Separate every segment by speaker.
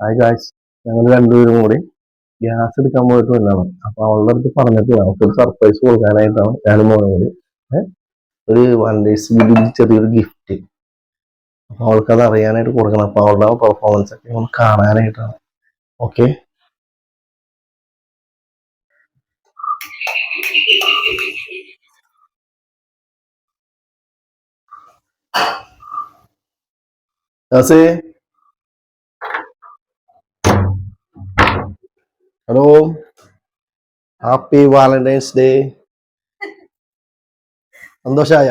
Speaker 1: Hi guys, ഞങ്ങൾ രണ്ടുപേരും കൂടി ഗ്യാസ് എടുക്കാൻ പോയിട്ട് വന്നതാണ്. അപ്പൊ അവളുടെ അടുത്ത് പറഞ്ഞിട്ട് നമുക്കൊരു സർപ്രൈസ് കൊടുക്കാനായിട്ടാണ് ഞാനും മോനും കൂടി ഏ, ഒരു വാലന്റൈൻസ് ചെറിയൊരു ഗിഫ്റ്റ്. അപ്പൊ അവൾക്ക് അത് അറിയാനായിട്ട് കൊടുക്കണം. അപ്പൊ അവളുടെ പെർഫോമൻസ് ഒക്കെ ഒന്ന് കാണാനായിട്ടാണ്. Okay. Hello, happy Valentine's day. സന്തോഷായ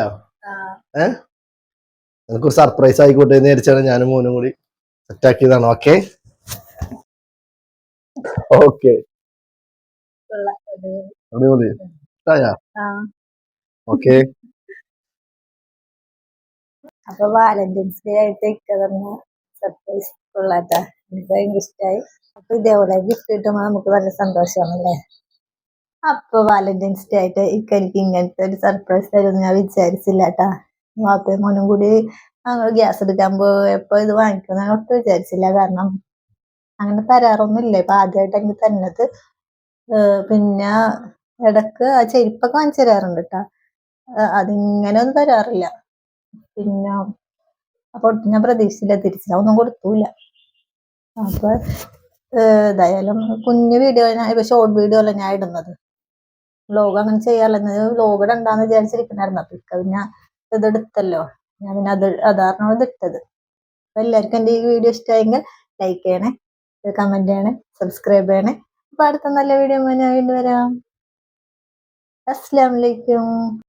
Speaker 1: എനിക്കൊരു സർപ്രൈസ് ആയിക്കോട്ടെ എന്ന് വിചാരിച്ചാണ് ഞാനും മോനും കൂടി സെറ്റാക്കിയതാണ്. ഓക്കെ ഓക്കെ, അടിപൊളി. ഓക്കെ.
Speaker 2: അപ്പൊ വാലന്റൈൻസ് ഡേ ആയിട്ട് ഇക്ക തന്നെ സർപ്രൈസ് കൊള്ളാട്ടാ. എനിക്ക് ഭയങ്കര ഇഷ്ടമായി. അപ്പൊ ഇതേപോലെ ഗിഫ്റ്റ് കിട്ടുമ്പോ നമുക്ക് നല്ല സന്തോഷമാണല്ലേ. അപ്പൊ വാലന്റൈൻസ് ഡേ ആയിട്ട് ഇക്ക എനിക്ക് ഇങ്ങനത്തെ ഒരു സർപ്രൈസ് തരുമെന്ന് ഞാൻ വിചാരിച്ചില്ല കേട്ടാ. വാപ്പയും മോനും കൂടി ഞങ്ങൾ ഗ്യാസ് എടുക്കാൻ പോയപ്പോ ഇത് വാങ്ങിക്കുന്ന ഞാൻ ഒട്ടും വിചാരിച്ചില്ല. കാരണം അങ്ങനെ തരാറൊന്നുമില്ല. ഇപ്പൊ ആദ്യമായിട്ട് എനിക്ക് തന്നത്. പിന്നെ ഇടക്ക് ആ ചെരുപ്പൊക്കെ വാങ്ങിച്ചു തരാറുണ്ട് കേട്ടാ. അതിങ്ങനെ ഒന്നും തരാറില്ല. പിന്നെ അപ്പൊ ഞാൻ പ്രതീക്ഷിച്ചില്ല, തിരിച്ചാ ഒന്നും കൊടുത്തൂല. അപ്പൊ ഏതായാലും കുഞ്ഞു വീഡിയോ ഇപ്പൊ ഷോർട്ട് വീഡിയോ അല്ല ഞാൻ ഇടുന്നത്. വ്ലോഗ് അങ്ങനെ ചെയ്യാറുള്ളത്. വ്ലോഗ് ഇടണ്ടാന്ന് വിചാരിച്ചിരിക്കണായിരുന്നു. അപ്പൊ പിന്നെ ഇതെടുത്തല്ലോ, ഞാൻ പിന്നെ അതാരണം ഇതിട്ടത്. അപ്പൊ എല്ലാവർക്കും എന്റെ ഈ വീഡിയോ ഇഷ്ടമായെങ്കിൽ ലൈക്ക് ചെയ്യണേ, കമന്റ് ചെയ്യണേ, സബ്സ്ക്രൈബ് ചെയ്യണേ. അപ്പൊ അടുത്ത നല്ല വീഡിയോ ഞാൻ വീണ്ടും വരാം. അസ്സലാമു അലൈക്കും.